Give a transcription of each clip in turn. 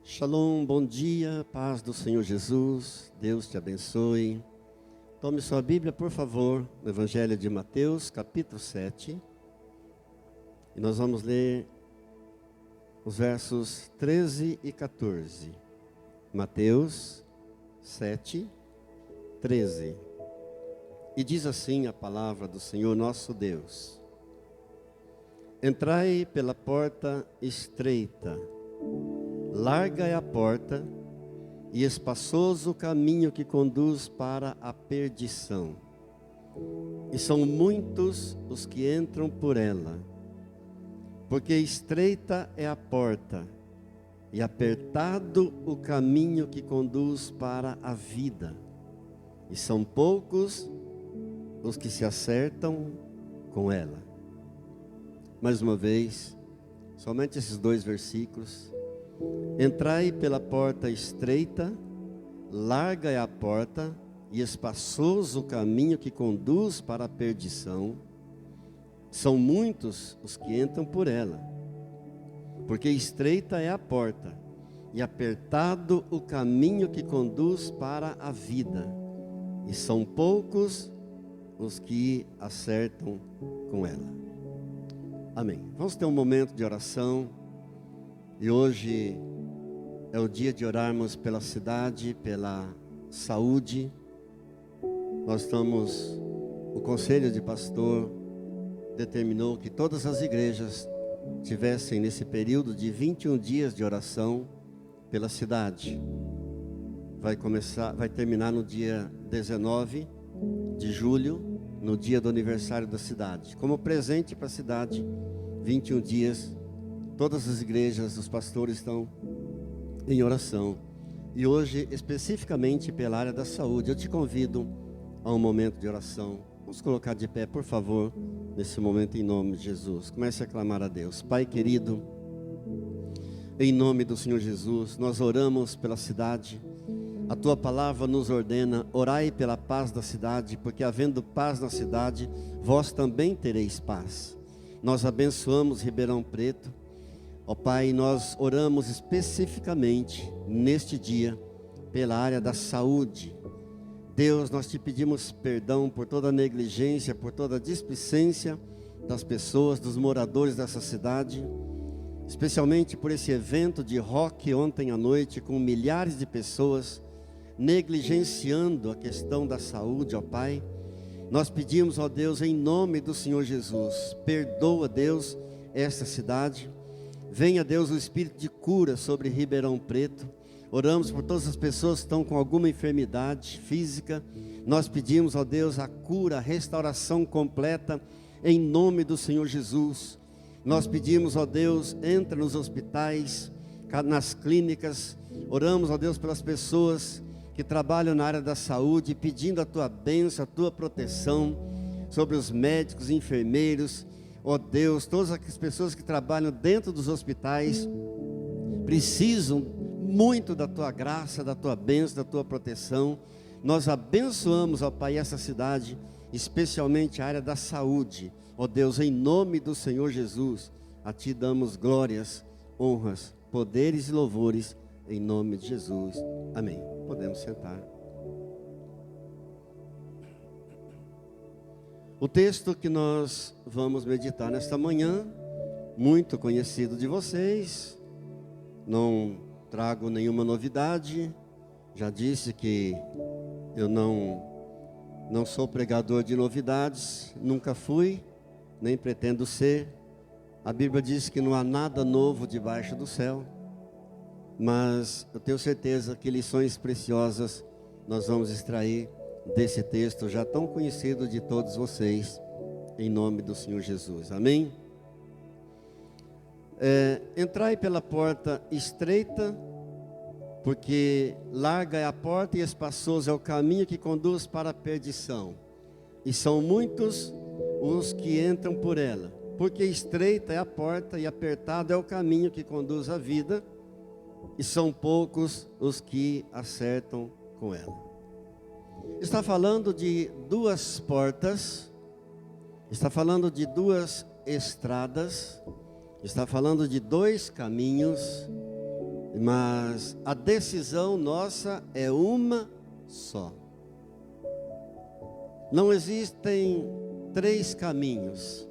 Shalom, bom dia, paz do Senhor Jesus, Deus te abençoe. Tome sua Bíblia, por favor, no Evangelho de Mateus, capítulo 7. E nós vamos ler os versos 13 e 14. Mateus 7, 13. E diz assim a palavra do Senhor nosso Deus: Entrai pela porta estreita, larga é a porta e espaçoso o caminho que conduz para a perdição, e são muitos os que entram por ela. Porque estreita é a porta e apertado o caminho que conduz para a vida, e são poucos os que se acertam com ela. Mais uma vez, somente esses dois versículos. Entrai pela porta estreita, larga é a porta e espaçoso o caminho que conduz para a perdição. São muitos os que entram por ela. Porque estreita é a porta e apertado o caminho que conduz para a vida, e são poucos os que acertam com ela. Amém. Vamos ter um momento de oração. E hoje é o dia de orarmos pela cidade, pela saúde. O conselho de pastor determinou que todas as igrejas tivessem nesse período de 21 dias de oração pela cidade. Vai terminar no dia 19 de julho, no dia do aniversário da cidade. Como presente para a cidade, 21 dias. Todas as igrejas, os pastores estão em oração. E hoje, especificamente pela área da saúde, eu te convido a um momento de oração. Vamos colocar de pé, por favor, nesse momento, em nome de Jesus. Comece a clamar a Deus. Pai querido, em nome do Senhor Jesus, nós oramos pela cidade. A Tua palavra nos ordena: orai pela paz da cidade, porque havendo paz na cidade, vós também tereis paz. Nós abençoamos Ribeirão Preto. Ó Pai, nós oramos especificamente neste dia pela área da saúde. Deus, nós te pedimos perdão por toda a negligência, por toda a displicência das pessoas, dos moradores dessa cidade, especialmente por esse evento de rock ontem à noite, com milhares de pessoas negligenciando a questão da saúde, ó Pai. Nós pedimos, ó Deus, em nome do Senhor Jesus, perdoa, Deus, esta cidade. Venha, Deus, o espírito de cura sobre Ribeirão Preto. Oramos por todas as pessoas que estão com alguma enfermidade física. Nós pedimos, ó Deus, a cura, a restauração completa, em nome do Senhor Jesus. Nós pedimos, ó Deus, entra nos hospitais, nas clínicas. Oramos, ó Deus, pelas pessoas que trabalham na área da saúde, pedindo a Tua bênção, a Tua proteção sobre os médicos, enfermeiros. Ó Deus, todas as pessoas que trabalham dentro dos hospitais precisam muito da Tua graça, da Tua bênção, da Tua proteção. Nós abençoamos, ó Pai, essa cidade, especialmente a área da saúde. Ó Deus, em nome do Senhor Jesus, a Ti damos glórias, honras, poderes e louvores, em nome de Jesus. Amém. Podemos sentar. O texto que nós vamos meditar nesta manhã, muito conhecido de vocês, não trago nenhuma novidade. Já disse que eu não sou pregador de novidades, nunca fui, nem pretendo ser. A Bíblia diz que não há nada novo debaixo do céu, mas eu tenho certeza que lições preciosas nós vamos extrair desse texto já tão conhecido de todos vocês, em nome do Senhor Jesus. Amém? Entrai pela porta estreita, porque larga é a porta e espaçoso é o caminho que conduz para a perdição, e são muitos os que entram por ela. Porque estreita é a porta e apertado é o caminho que conduz à vida, e são poucos os que acertam com ela. Está falando de duas portas, está falando de duas estradas, está falando de dois caminhos Mas a decisão nossa é uma só. Não existem 3 caminhos,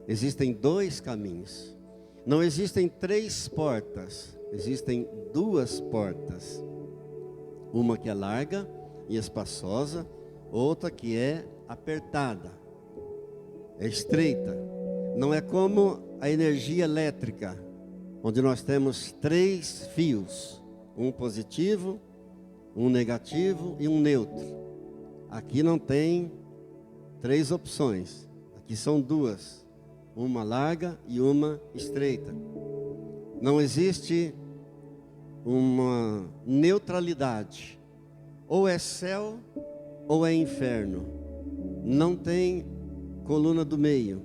existem 2 caminhos. Não existem 3 portas, existem 2 portas. Uma que é larga e espaçosa, outra que é apertada, é estreita. Não é como a energia elétrica, onde nós temos 3 fios, um positivo, um negativo e um neutro. Aqui não tem 3 opções, aqui são 2, uma larga e uma estreita. Não existe uma neutralidade, ou é céu ou é inferno, não tem coluna do meio.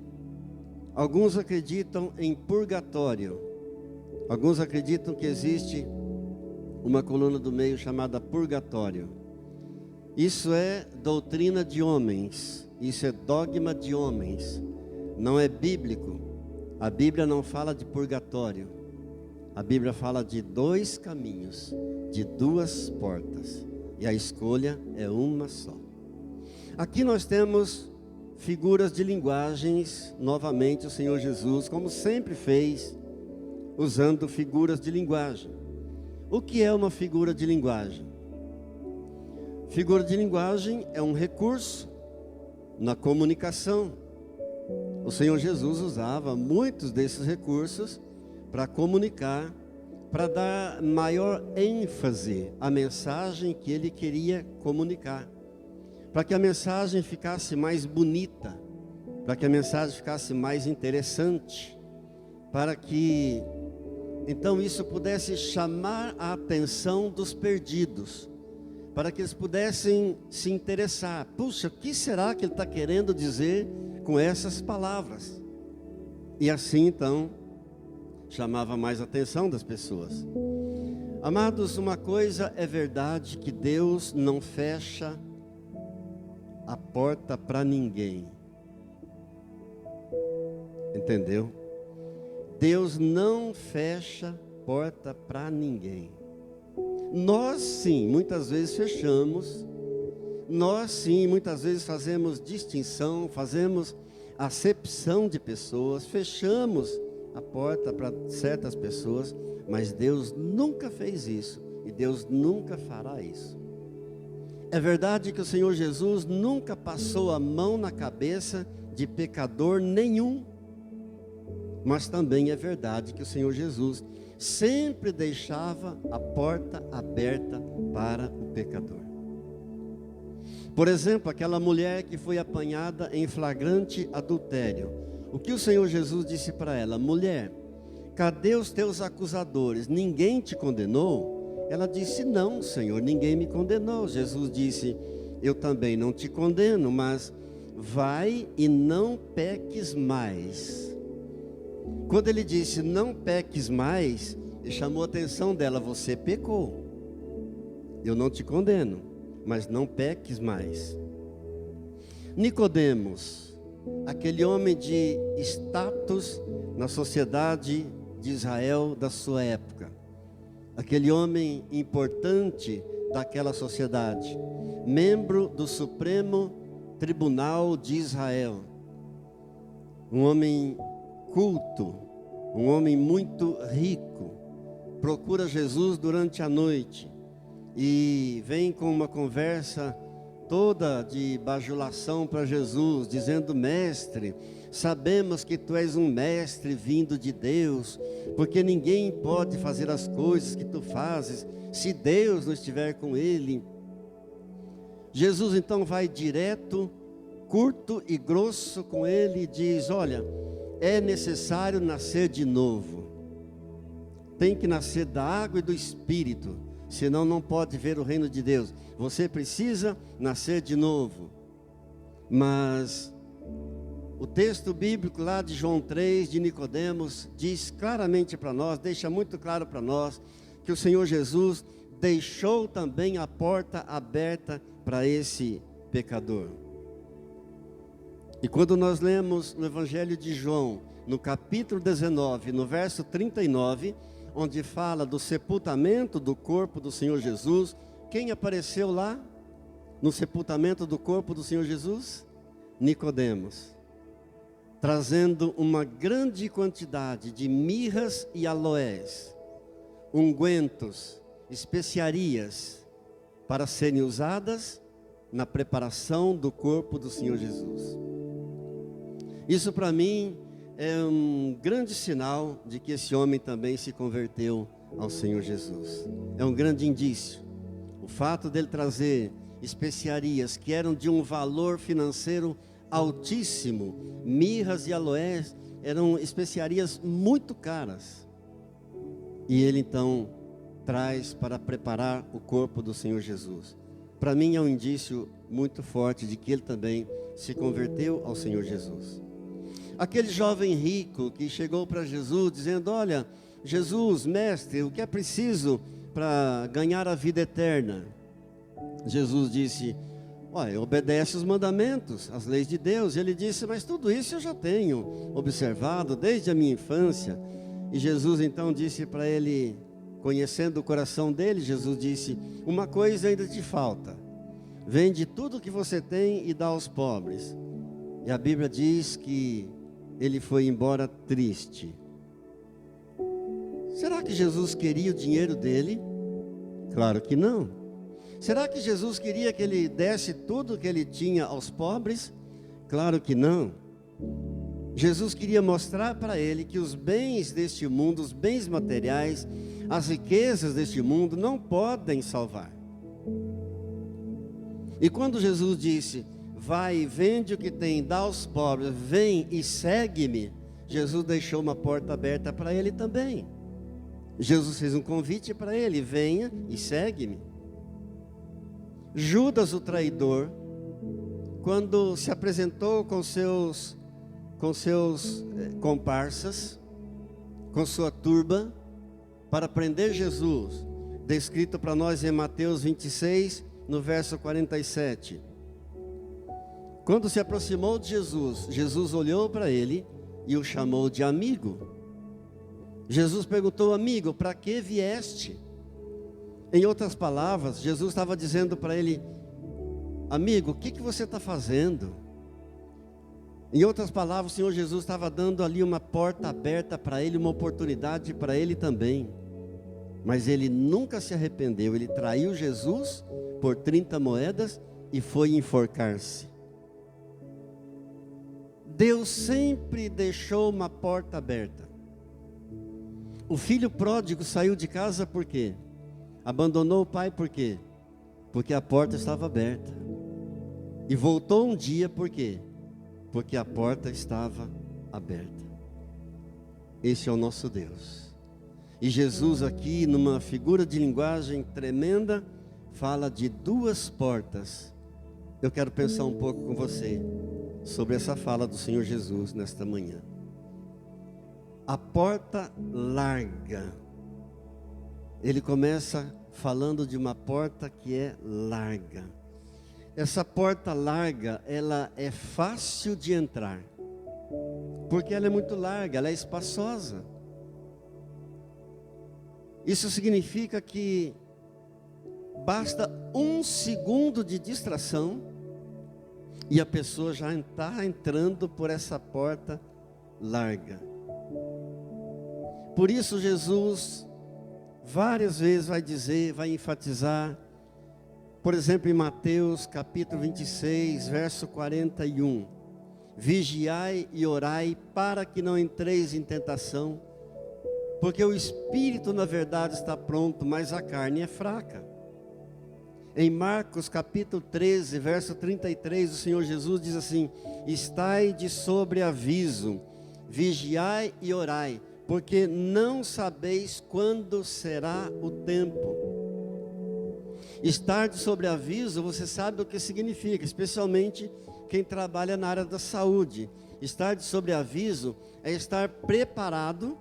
Alguns acreditam em purgatório, alguns acreditam que existe uma coluna do meio chamada purgatório. Isso é doutrina de homens, isso é dogma de homens, não é bíblico. A Bíblia não fala de purgatório, a Bíblia fala de 2 caminhos, de 2 portas, e a escolha é uma só. Aqui nós temos figuras de linguagens, novamente o Senhor Jesus, como sempre fez, usando figuras de linguagem. O que é uma figura de linguagem? Figura de linguagem é um recurso na comunicação. O Senhor Jesus usava muitos desses recursos para comunicar, para dar maior ênfase à mensagem que ele queria comunicar, para que a mensagem ficasse mais bonita, para que a mensagem ficasse mais interessante, para que então isso pudesse chamar a atenção dos perdidos, para que eles pudessem se interessar. Puxa, o que será que ele está querendo dizer com essas palavras? E assim então chamava mais a atenção das pessoas. Amados, uma coisa é verdade, que Deus não fecha a porta para ninguém. Entendeu? Deus não fecha porta para ninguém. Nós sim, muitas vezes fechamos. Nós sim, muitas vezes fazemos distinção, fazemos acepção de pessoas, fechamos a porta para certas pessoas, mas Deus nunca fez isso e Deus nunca fará isso. É verdade que o Senhor Jesus nunca passou a mão na cabeça de pecador nenhum, mas também é verdade que o Senhor Jesus sempre deixava a porta aberta para o pecador. Por exemplo, aquela mulher que foi apanhada em flagrante adultério. O que o Senhor Jesus disse para ela? Mulher, cadê os teus acusadores? Ninguém te condenou? Ela disse, não, Senhor, ninguém me condenou. Jesus disse, eu também não te condeno, mas vai e não peques mais. Quando ele disse, não peques mais, ele chamou a atenção dela, você pecou. Eu não te condeno, mas não peques mais. Nicodemos, aquele homem de status na sociedade de Israel da sua época, aquele homem importante daquela sociedade, membro do Supremo Tribunal de Israel, um homem culto, um homem muito rico, procura Jesus durante a noite e vem com uma conversa toda de bajulação para Jesus, dizendo, mestre, sabemos que tu és um mestre vindo de Deus, porque ninguém pode fazer as coisas que tu fazes, se Deus não estiver com ele. Jesus então vai direto, curto e grosso com ele e diz, olha, é necessário nascer de novo, tem que nascer da água e do Espírito, senão não pode ver o reino de Deus. Você precisa nascer de novo. Mas o texto bíblico lá de João 3, de Nicodemos, diz claramente para nós, deixa muito claro para nós, que o Senhor Jesus deixou também a porta aberta para esse pecador. E quando nós lemos no Evangelho de João, no capítulo 19, no verso 39, onde fala do sepultamento do corpo do Senhor Jesus, quem apareceu lá no sepultamento do corpo do Senhor Jesus? Nicodemos, trazendo uma grande quantidade de mirras e aloés, ungüentos, especiarias, para serem usadas na preparação do corpo do Senhor Jesus. Isso para mim é um grande sinal de que esse homem também se converteu ao Senhor Jesus. É um grande indício. O fato dele trazer especiarias que eram de um valor financeiro altíssimo, mirras e aloés, eram especiarias muito caras. E ele então traz para preparar o corpo do Senhor Jesus. Para mim é um indício muito forte de que ele também se converteu ao Senhor Jesus. Aquele jovem rico que chegou para Jesus dizendo: olha, Jesus, mestre, o que é preciso para ganhar a vida eterna? Jesus disse: olha, obedece os mandamentos, as leis de Deus. Ele disse: mas tudo isso eu já tenho observado desde a minha infância. E Jesus então disse para ele, conhecendo o coração dele, Jesus disse: uma coisa ainda te falta, vende tudo que você tem e dá aos pobres. E a Bíblia diz que ele foi embora triste. Será que Jesus queria o dinheiro dele? Claro que não. Será que Jesus queria que ele desse tudo que ele tinha aos pobres? Claro que não. Jesus queria mostrar para ele que os bens deste mundo, os bens materiais, as riquezas deste mundo não podem salvar. E quando Jesus disse: vai e vende o que tem, dá aos pobres, vem e segue-me, Jesus deixou uma porta aberta para ele também. Jesus fez um convite para ele: venha e segue-me. Judas, o traidor, quando se apresentou com seus comparsas, com sua turba, para prender Jesus, descrito para nós em Mateus 26, no verso 47. Quando se aproximou de Jesus, Jesus olhou para ele e o chamou de amigo. Jesus perguntou: amigo, para que vieste? Em outras palavras, Jesus estava dizendo para ele: amigo, o que você está fazendo? Em outras palavras, o Senhor Jesus estava dando ali uma porta aberta para ele, uma oportunidade para ele também. Mas ele nunca se arrependeu. Ele traiu Jesus por 30 moedas e foi enforcar-se. Deus sempre deixou uma porta aberta. O filho pródigo saiu de casa por quê? Abandonou o pai por quê? Porque a porta estava aberta. E voltou um dia por quê? Porque a porta estava aberta. Esse é o nosso Deus. E Jesus aqui, numa figura de linguagem tremenda, fala de duas portas. Eu quero pensar um pouco com você sobre essa fala do Senhor Jesus nesta manhã. A porta larga. Ele começa falando de uma porta que é larga. Essa porta larga, ela é fácil de entrar, porque ela é muito larga, ela é espaçosa. Isso significa que basta um segundo de distração e a pessoa já está entrando por essa porta larga. Por isso Jesus várias vezes vai dizer, vai enfatizar, por exemplo em Mateus capítulo 26, verso 41, vigiai e orai para que não entreis em tentação, porque o espírito na verdade está pronto, mas a carne é fraca. Em Marcos capítulo 13, verso 33, o Senhor Jesus diz assim: estai de sobreaviso, vigiai e orai, porque não sabeis quando será o tempo. Estar de sobreaviso, você sabe o que significa, especialmente quem trabalha na área da saúde. Estar de sobreaviso é estar preparado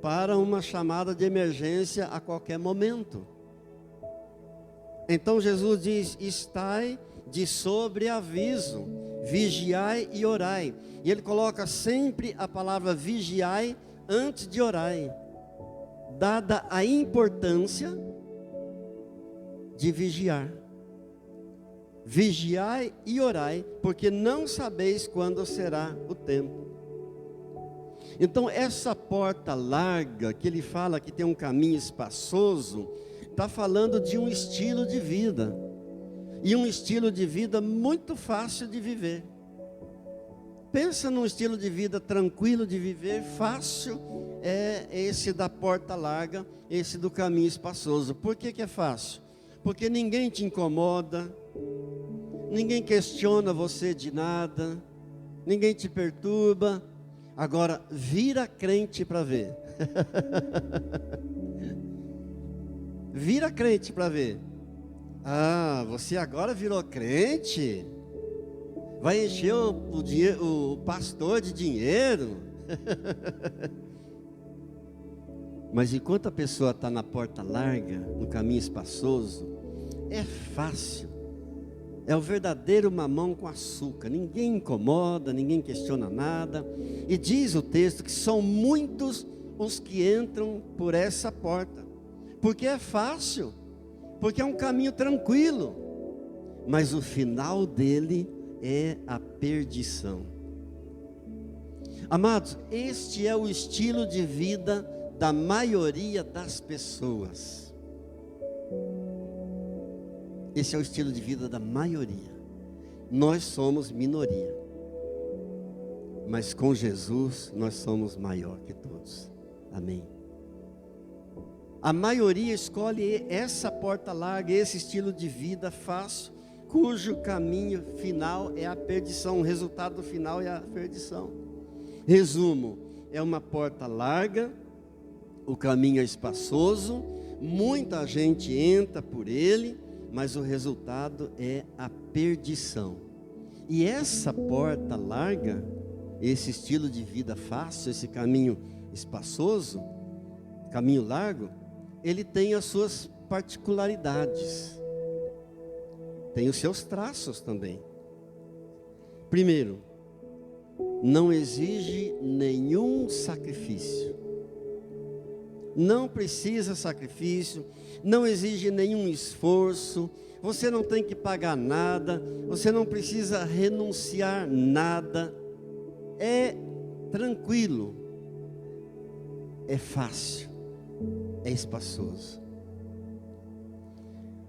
para uma chamada de emergência a qualquer momento. Então Jesus diz: estai de sobreaviso, vigiai e orai. E ele coloca sempre a palavra vigiai antes de orai. dada a importância de vigiar. Vigiai e orai, porque não sabeis quando será o tempo. Então essa porta larga, que ele fala que tem um caminho espaçoso, está falando de um estilo de vida. E um estilo de vida muito fácil de viver. Pensa num estilo de vida tranquilo de viver, fácil, é esse da porta larga, esse do caminho espaçoso. Por que é fácil? Porque ninguém te incomoda, ninguém questiona você de nada, ninguém te perturba. Agora, vira crente para ver. Vira crente para ver. Ah, você agora virou crente? Vai encher o pastor de dinheiro? Mas enquanto a pessoa está na porta larga, no caminho espaçoso, é fácil. É o verdadeiro mamão com açúcar. Ninguém incomoda, ninguém questiona nada. E diz o texto que são muitos os que entram por essa porta. Porque é fácil. Porque é um caminho tranquilo. Mas o final dele é a perdição. Amados, este é o estilo de vida da maioria das pessoas. Esse é o estilo de vida da maioria. Nós somos minoria. Mas com Jesus nós somos maior que todos. Amém. A maioria escolhe essa porta larga, esse estilo de vida fácil, cujo caminho final é a perdição. O resultado final é a perdição. Resumo, é uma porta larga, o caminho é espaçoso, muita gente entra por ele, mas o resultado é a perdição. E essa porta larga, esse estilo de vida fácil, esse caminho espaçoso, caminho largo, ele tem as suas particularidades, tem os seus traços também. Primeiro, não exige nenhum sacrifício. Não precisa sacrifício, não exige nenhum esforço, você não tem que pagar nada, você não precisa renunciar nada, é tranquilo, é fácil, é espaçoso.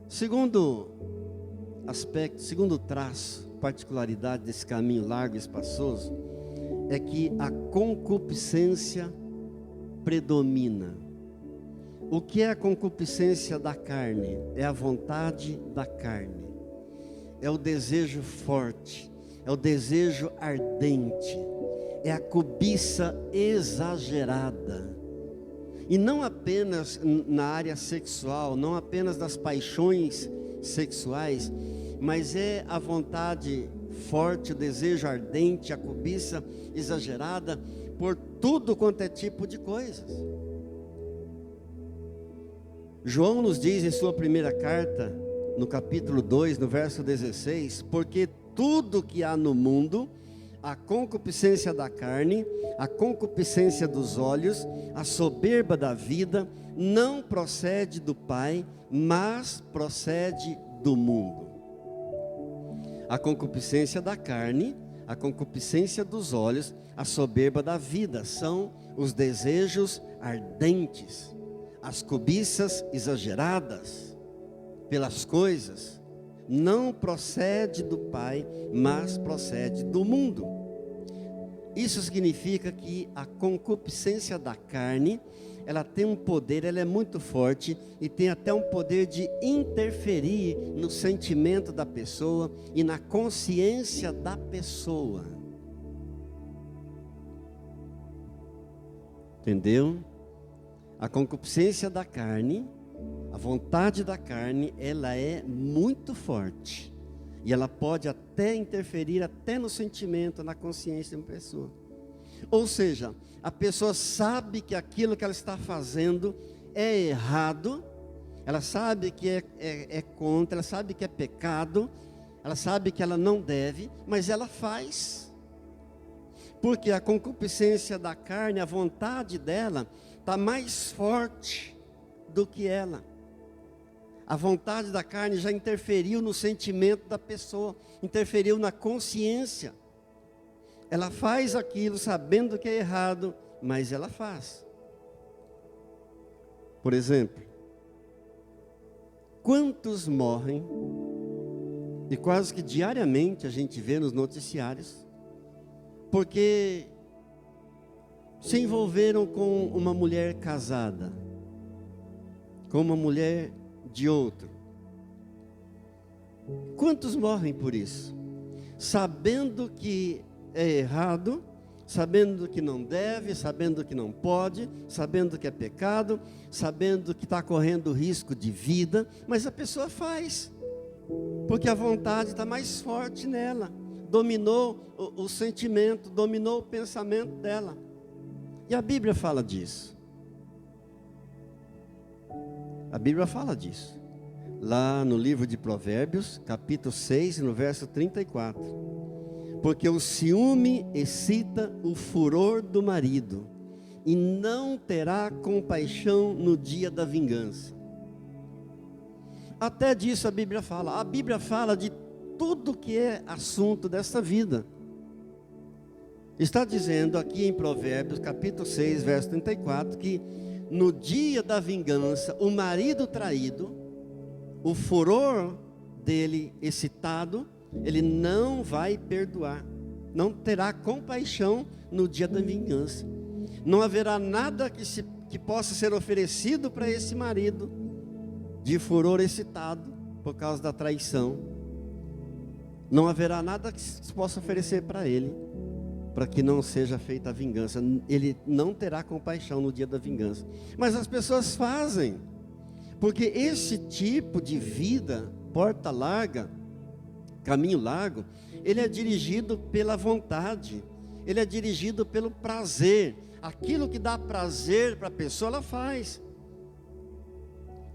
Segundo aspecto, segundo traço, particularidade desse caminho largo e espaçoso, é que a concupiscência predomina. O que é a concupiscência da carne? É a vontade da carne, é o desejo forte, é o desejo ardente, é a cobiça exagerada. E não apenas na área sexual, não apenas das paixões sexuais, mas é a vontade forte, o desejo ardente, a cobiça exagerada por tudo quanto é tipo de coisas. João nos diz em sua primeira carta, no capítulo 2, no verso 16, porque tudo que há no mundo, a concupiscência da carne, a concupiscência dos olhos, a soberba da vida, não procede do Pai, mas procede do mundo. A concupiscência da carne, a concupiscência dos olhos, a soberba da vida, são os desejos ardentes, as cobiças exageradas pelas coisas, não procede do Pai, mas procede do mundo. Isso significa que a concupiscência da carne, ela tem um poder, ela é muito forte e tem até um poder de interferir no sentimento da pessoa e na consciência da pessoa. Entendeu? A concupiscência da carne, a vontade da carne, ela é muito forte. E ela pode até interferir até no sentimento, na consciência de uma pessoa. Ou seja, a pessoa sabe que aquilo que ela está fazendo é errado, ela sabe que é contra, ela sabe que é pecado, ela sabe que ela não deve, mas ela faz. Porque a concupiscência da carne, a vontade dela, está mais forte do que ela. A vontade da carne já interferiu no sentimento da pessoa, interferiu na consciência. Ela faz aquilo sabendo que é errado, mas ela faz. Por exemplo, quantos morrem, e quase que diariamente a gente vê nos noticiários, porque se envolveram com uma mulher casada, com uma mulher de outro. Quantos morrem por isso? Sabendo que é errado, sabendo que não deve, sabendo que não pode, sabendo que é pecado, sabendo que está correndo risco de vida, mas a pessoa faz, porque a vontade está mais forte nela, dominou o sentimento, dominou o pensamento dela. E a Bíblia fala disso. A Bíblia fala disso. Lá no livro de Provérbios, capítulo 6, no verso 34. Porque o ciúme excita o furor do marido, e não terá compaixão no dia da vingança. Até disso a Bíblia fala. A Bíblia fala de tudo que é assunto dessa vida. Está dizendo aqui em Provérbios, capítulo 6, verso 34, que no dia da vingança, o marido traído, o furor dele excitado, ele não vai perdoar, não terá compaixão no dia da vingança. Não haverá nada que possa ser oferecido para esse marido, de furor excitado, por causa da traição. Não haverá nada que se possa oferecer para ele, para que não seja feita a vingança. Ele não terá compaixão no dia da vingança. Mas as pessoas fazem, porque esse tipo de vida, porta larga, caminho largo, ele é dirigido pela vontade, ele é dirigido pelo prazer. Aquilo que dá prazer para a pessoa, ela faz.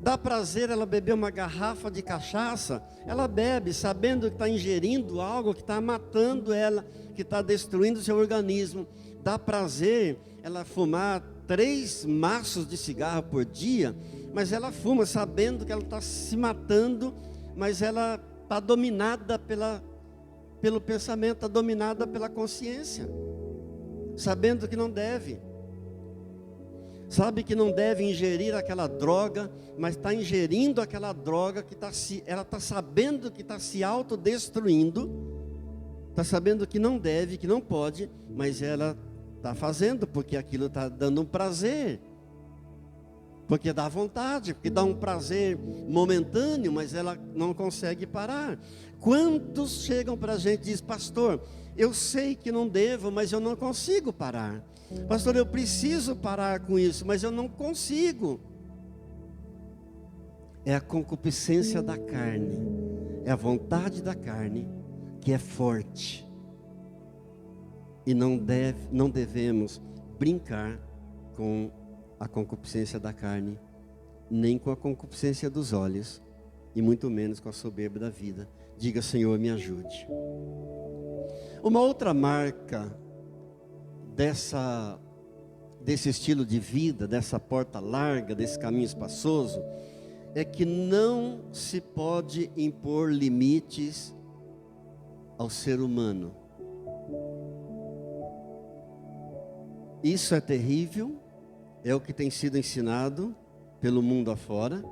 Dá prazer ela beber uma garrafa de cachaça, ela bebe, sabendo que está ingerindo algo que está matando ela, que está destruindo o seu organismo. Dá prazer ela fumar 3 maços de cigarro por dia, mas ela fuma sabendo que ela está se matando, mas ela está dominada pelo pensamento, está dominada pela consciência, sabendo que não deve. Sabe que não deve ingerir aquela droga, mas está ingerindo aquela droga que ela está sabendo que está se autodestruindo, está sabendo que não deve, que não pode, mas ela está fazendo porque aquilo está dando um prazer, porque dá vontade, porque dá um prazer momentâneo, mas ela não consegue parar. Quantos chegam para a gente e dizem: pastor, eu sei que não devo, mas eu não consigo parar. Pastor, eu preciso parar com isso, mas eu não consigo. É a concupiscência da carne, é a vontade da carne que é forte. E não devemos brincar com a concupiscência da carne, nem com a concupiscência dos olhos, e muito menos com a soberba da vida. Diga: Senhor, me ajude. Uma outra marca desse estilo de vida, dessa porta larga, desse caminho espaçoso, é que não se pode impor limites ao ser humano. Isso é terrível, é o que tem sido ensinado pelo mundo afora.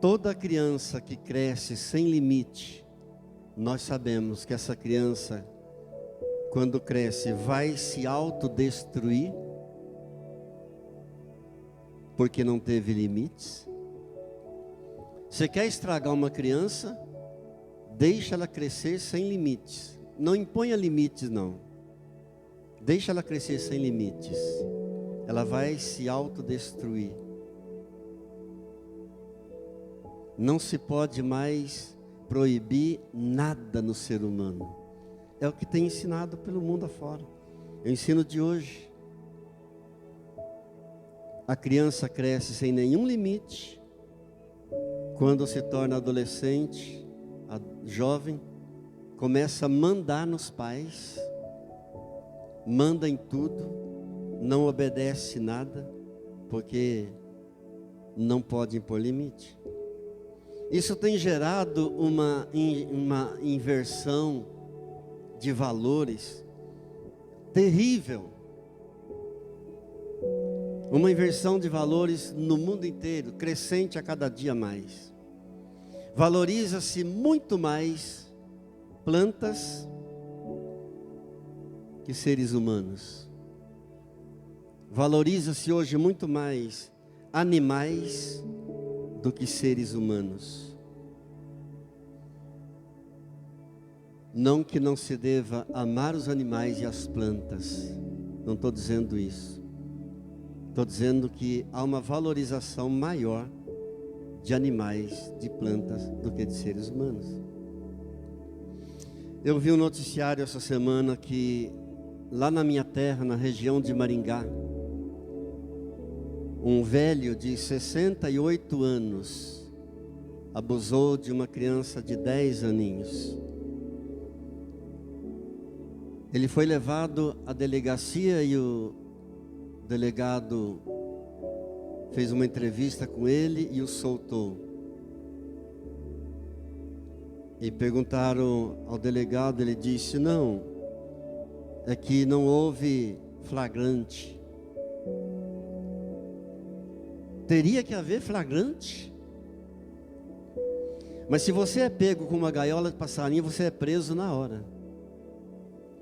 Toda criança que cresce sem limite, nós sabemos que essa criança, quando cresce, vai se autodestruir, porque não teve limites. Você quer estragar uma criança? Deixa ela crescer sem limites. Não imponha limites, não. Deixa ela crescer sem limites. Ela vai se autodestruir. Não se pode mais proibir nada no ser humano. É o que tem ensinado pelo mundo afora. É o ensino de hoje. A criança cresce sem nenhum limite. Quando se torna adolescente, jovem, começa a mandar nos pais. manda em tudo, não obedece nada, porque não pode impor limite. Isso tem gerado uma inversão de valores terrível. Uma inversão de valores no mundo inteiro, crescente a cada dia mais. Valoriza-se muito mais plantas que seres humanos. Valoriza-se hoje muito mais animais do que seres humanos. Não que não se deva amar os animais e as plantas. Não estou dizendo isso. Estou dizendo que há uma valorização maior de animais, de plantas, do que de seres humanos. Eu vi um noticiário essa semana que lá na minha terra, na região de Maringá, um velho de 68 anos abusou de uma criança de 10 aninhos. Ele foi levado à delegacia e o delegado fez uma entrevista com ele e o soltou. E perguntaram ao delegado, ele disse: não, é que não houve flagrante. Teria que haver flagrante? Mas se você é pego com uma gaiola de passarinho, você é preso na hora.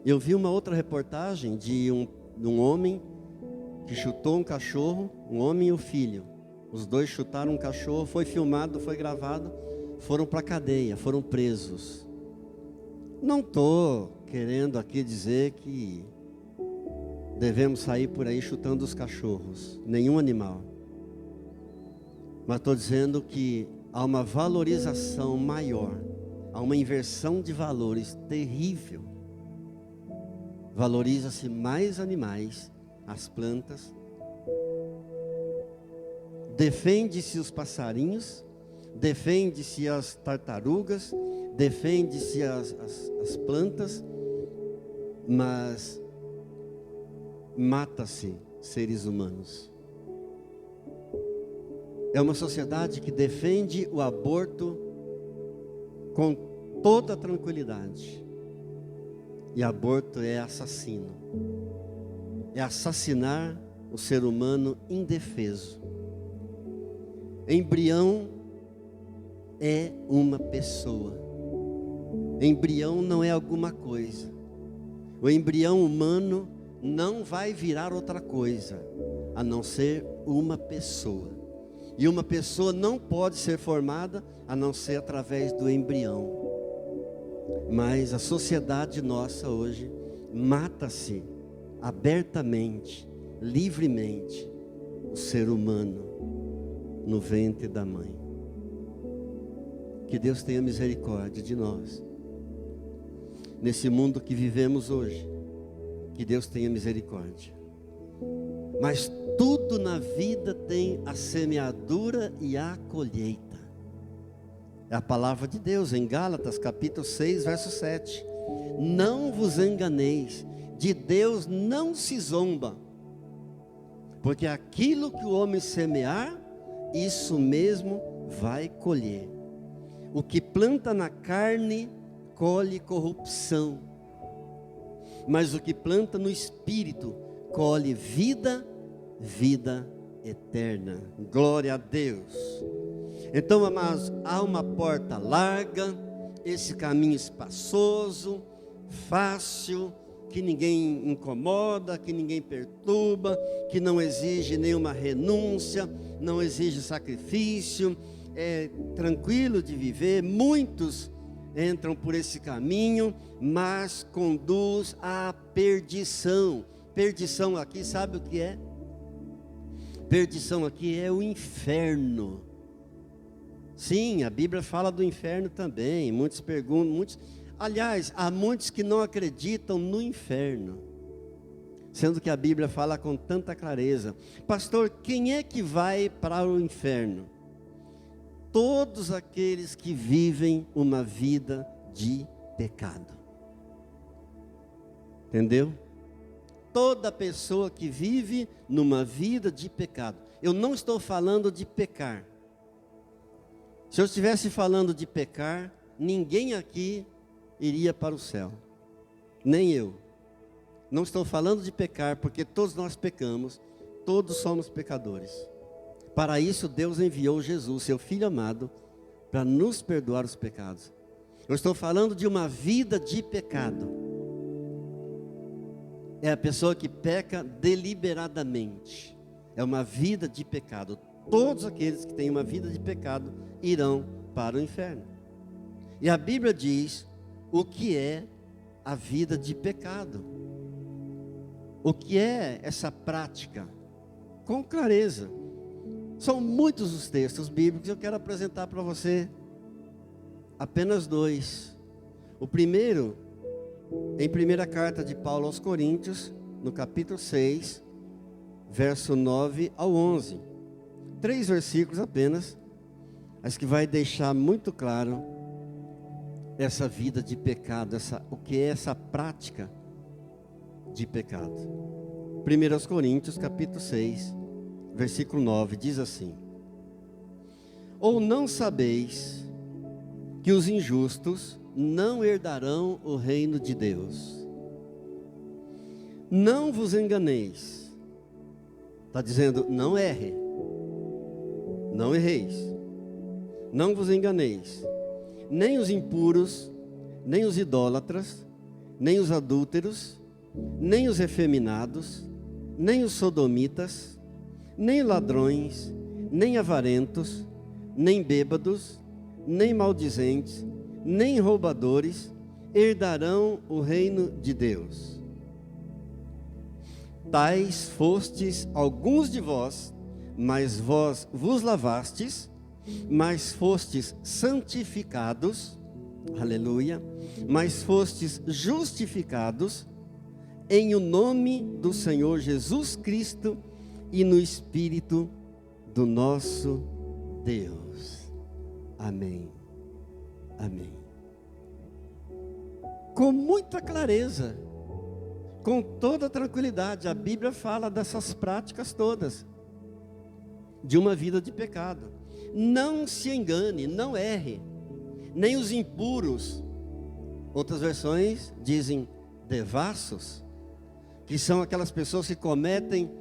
Eu vi uma outra reportagem de um homem que chutou um cachorro, um homem e o filho. Os dois chutaram um cachorro, foi filmado, foi gravado, foram para a cadeia, foram presos. Não estou querendo aqui dizer que devemos sair por aí chutando os cachorros, nenhum animal. Mas estou dizendo que há uma valorização maior, há uma inversão de valores terrível. Valoriza-se mais animais, as plantas, defende-se os passarinhos, defende-se as tartarugas, defende-se as plantas, mas mata-se seres humanos. É uma sociedade que defende o aborto com toda tranquilidade. E aborto é assassino. É assassinar o ser humano indefeso. Embrião é uma pessoa. Embrião não é alguma coisa. O embrião humano não vai virar outra coisa, a não ser uma pessoa. E uma pessoa não pode ser formada a não ser através do embrião. Mas a sociedade nossa hoje mata-se abertamente, livremente, o ser humano no ventre da mãe. Que Deus tenha misericórdia de nós. Nesse mundo que vivemos hoje, que Deus tenha misericórdia. Mas tudo na vida tem a semeadura e a colheita. É a palavra de Deus em Gálatas capítulo 6, verso 7. Não vos enganeis, de Deus não se zomba, porque aquilo que o homem semear, isso mesmo vai colher. O que planta na carne, colhe corrupção, mas o que planta no Espírito, colhe vida, vida eterna. Glória a Deus. Então, amados, há uma porta larga, esse caminho espaçoso, fácil, que ninguém incomoda, que ninguém perturba, que não exige nenhuma renúncia, não exige sacrifício, é tranquilo de viver. Muitos entram por esse caminho, mas conduz à perdição. Perdição aqui, sabe o que é? Perdição aqui é o inferno. Sim, a Bíblia fala do inferno também. Muitos perguntam, aliás, há muitos que não acreditam no inferno, sendo que a Bíblia fala com tanta clareza. Pastor, quem é que vai para o inferno? Todos aqueles que vivem uma vida de pecado. Entendeu? toda pessoa que vive numa vida de pecado. Eu não estou falando de pecar. Se eu estivesse falando de pecar, ninguém aqui iria para o céu, nem eu. Não estou falando de pecar, porque todos nós pecamos, todos somos pecadores. Para isso Deus enviou Jesus, seu Filho amado, para nos perdoar os pecados. Eu estou falando de uma vida de pecado. É a pessoa que peca deliberadamente. É uma vida de pecado. Todos aqueles que têm uma vida de pecado irão para o inferno. E a Bíblia diz o que é a vida de pecado. O que é essa prática? Com clareza. São muitos os textos bíblicos, eu quero apresentar para você apenas 2. O primeiro, em primeira carta de Paulo aos Coríntios, no capítulo 6, verso 9 ao 11. 3 versículos apenas, mas que vai deixar muito claro essa vida de pecado, o que é essa prática de pecado. 1 Coríntios, capítulo 6, versículo 9, diz assim: ou não sabeis que os injustos não herdarão o reino de Deus? Não vos enganeis. Está dizendo, não erre, não erreis, não vos enganeis, nem os impuros, nem os idólatras, nem os adúlteros, nem os efeminados, nem os sodomitas, nem ladrões, nem avarentos, nem bêbados, nem maldizentes, nem roubadores herdarão o reino de Deus. Tais fostes alguns de vós, mas vós vos lavastes, mas fostes santificados, aleluia, mas fostes justificados em o nome do Senhor Jesus Cristo e no Espírito do nosso Deus. Amém. Amém. Com muita clareza, com toda tranquilidade, a Bíblia fala dessas práticas todas, de uma vida de pecado. Não se engane, não erre, nem os impuros. Outras versões dizem devassos, que são aquelas pessoas que cometem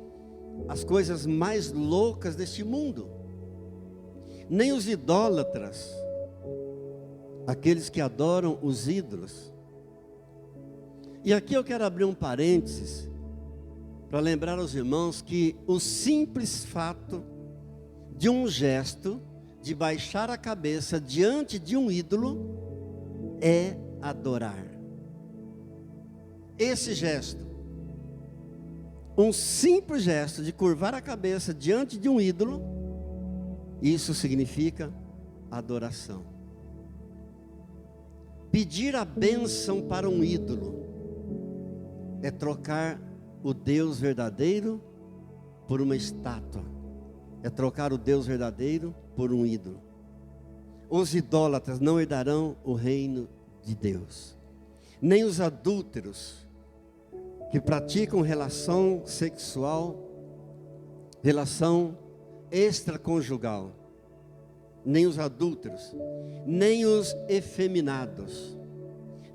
as coisas mais loucas deste mundo. Nem os idólatras, aqueles que adoram os ídolos. E aqui eu quero abrir um parênteses para lembrar aos irmãos que o simples fato de um gesto de baixar a cabeça diante de um ídolo é adorar. Esse gesto, um simples gesto de curvar a cabeça diante de um ídolo, isso significa adoração. Pedir a bênção para um ídolo é trocar o Deus verdadeiro por uma estátua. É trocar o Deus verdadeiro por um ídolo. Os idólatras não herdarão o reino de Deus. Nem os adúlteros, que praticam relação sexual, relação extraconjugal. Nem os adúlteros, nem os efeminados,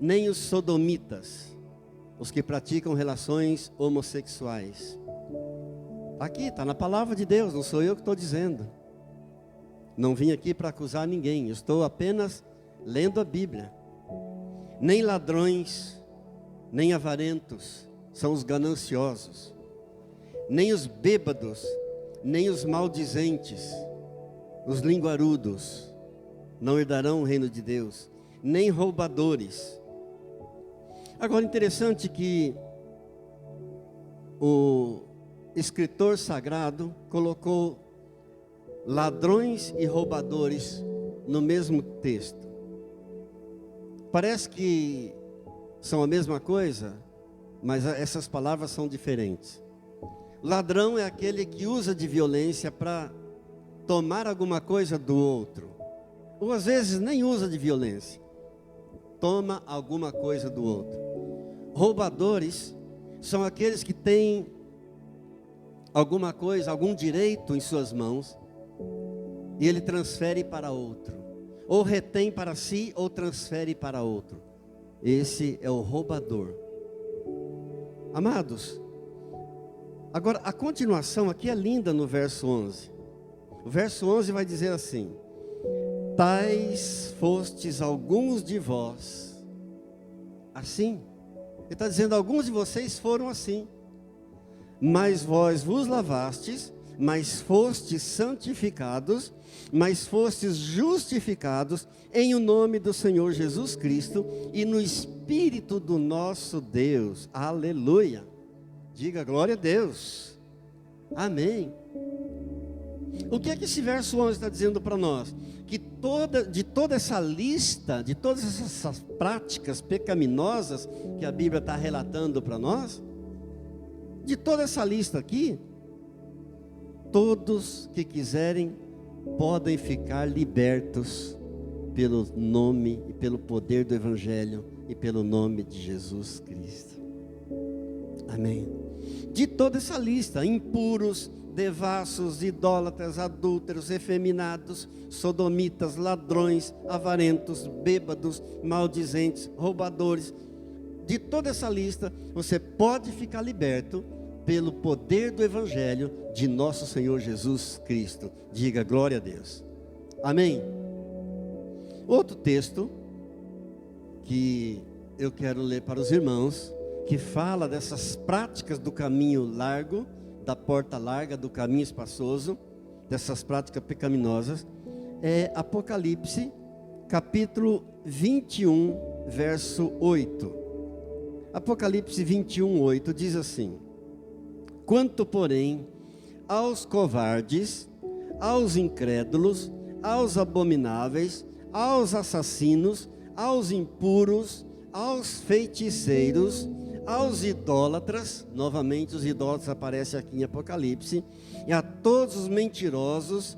nem os sodomitas, os que praticam relações homossexuais. Aqui está na palavra de Deus, não sou eu que estou dizendo. Não vim aqui para acusar ninguém, eu estou apenas lendo a Bíblia. Nem ladrões, nem avarentos são os gananciosos, nem os bêbados, nem os maldizentes, os linguarudos não herdarão o reino de Deus, nem roubadores. Agora, interessante que o escritor sagrado colocou ladrões e roubadores no mesmo texto. Parece que são a mesma coisa, mas essas palavras são diferentes. Ladrão é aquele que usa de violência para tomar alguma coisa do outro, ou às vezes nem usa de violência, toma alguma coisa do outro. Roubadores são aqueles que têm alguma coisa, algum direito em suas mãos, e ele transfere para outro, ou retém para si, ou transfere para outro. Esse é o roubador. Amados, agora a continuação aqui é linda no verso 11. O verso 11 vai dizer assim: tais fostes alguns de vós, assim. Ele está dizendo, alguns de vocês foram assim. Mas vós vos lavastes, mas fostes santificados, mas fostes justificados em o nome do Senhor Jesus Cristo e no Espírito do nosso Deus. Aleluia. Diga glória a Deus. Amém. O que é que esse verso 11 está dizendo para nós? Que de toda essa lista, de todas essas práticas pecaminosas que a Bíblia está relatando para nós, de toda essa lista aqui, todos que quiserem podem ficar libertos pelo nome e pelo poder do Evangelho e pelo nome de Jesus Cristo. Amém. De toda essa lista, impuros, devassos, idólatras, adúlteros, efeminados, sodomitas, ladrões, avarentos, bêbados, maldizentes, roubadores. De toda essa lista, você pode ficar liberto pelo poder do Evangelho de nosso Senhor Jesus Cristo. Diga glória a Deus. Amém. Outro texto que eu quero ler para os irmãos, que fala dessas práticas do caminho largo, da porta larga, do caminho espaçoso, dessas práticas pecaminosas, é Apocalipse, capítulo 21, verso 8. Apocalipse 21, 8 diz assim: quanto, porém, aos covardes, aos incrédulos, aos abomináveis, aos assassinos, aos impuros, aos feiticeiros, aos idólatras, novamente os idólatras aparecem aqui em Apocalipse, e a todos os mentirosos,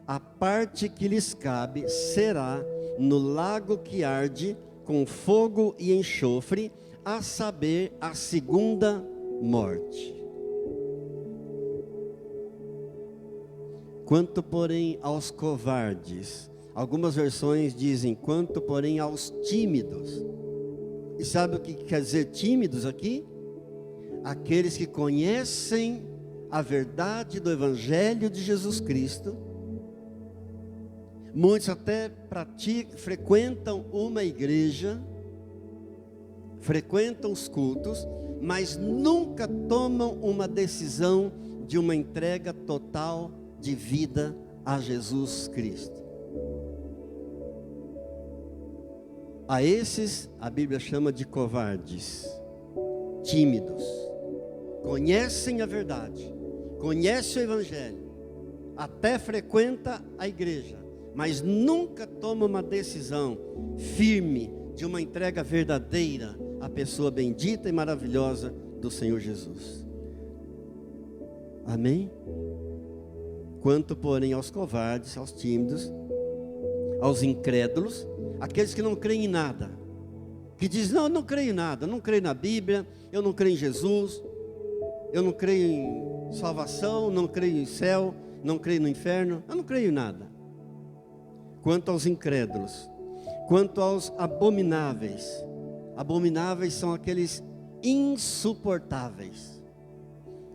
a parte que lhes cabe será no lago que arde com fogo e enxofre, a saber, a segunda morte. Quanto, porém, aos covardes, algumas versões dizem, quanto, porém, aos tímidos. E sabe o que quer dizer tímidos aqui? Aqueles que conhecem a verdade do Evangelho de Jesus Cristo. Muitos até frequentam uma igreja, frequentam os cultos, mas nunca tomam uma decisão de uma entrega total de vida a Jesus Cristo. A esses a Bíblia chama de covardes, tímidos, conhecem a verdade, conhecem o Evangelho, até frequenta a igreja, mas nunca toma uma decisão firme de uma entrega verdadeira à pessoa bendita e maravilhosa do Senhor Jesus. Amém? Quanto, porém, aos covardes, aos tímidos, aos incrédulos, aqueles que não creem em nada, que dizem, não, eu não creio em nada, eu não creio na Bíblia, eu não creio em Jesus, eu não creio em salvação, não creio em céu, não creio no inferno, eu não creio em nada. Quanto aos incrédulos, quanto aos abomináveis, abomináveis são aqueles insuportáveis,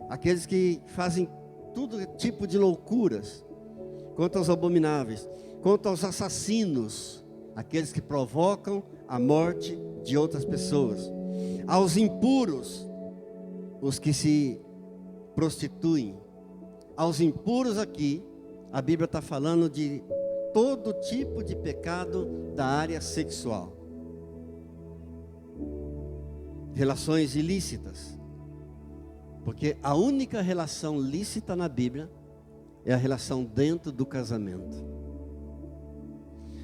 aqueles que fazem todo tipo de loucuras. Quanto aos abomináveis, quanto aos assassinos, aqueles que provocam a morte de outras pessoas, aos impuros, os que se prostituem. Aos impuros aqui, a Bíblia está falando de todo tipo de pecado da área sexual, relações ilícitas, porque a única relação lícita na Bíblia é a relação dentro do casamento.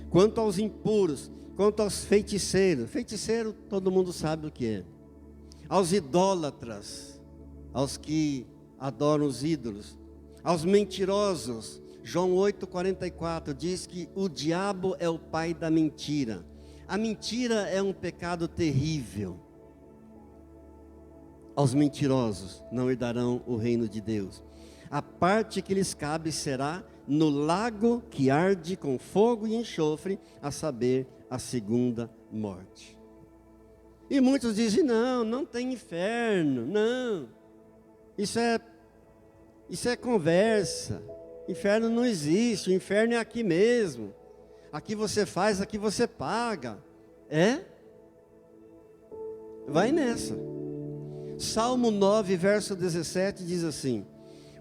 Quanto aos impuros, quanto aos feiticeiros, feiticeiro todo mundo sabe o que é. Aos idólatras, aos que adoram os ídolos, aos mentirosos, João 8,44 diz que o diabo é o pai da mentira. A mentira é um pecado terrível. aos mentirosos não herdarão o reino de Deus. A parte que lhes cabe será no lago que arde com fogo e enxofre, a saber, a segunda morte. E muitos dizem, não tem inferno, não. Isso é conversa. Inferno não existe, o inferno é aqui mesmo. Aqui você faz, aqui você paga. Vai nessa. Salmo 9, verso 17 diz assim: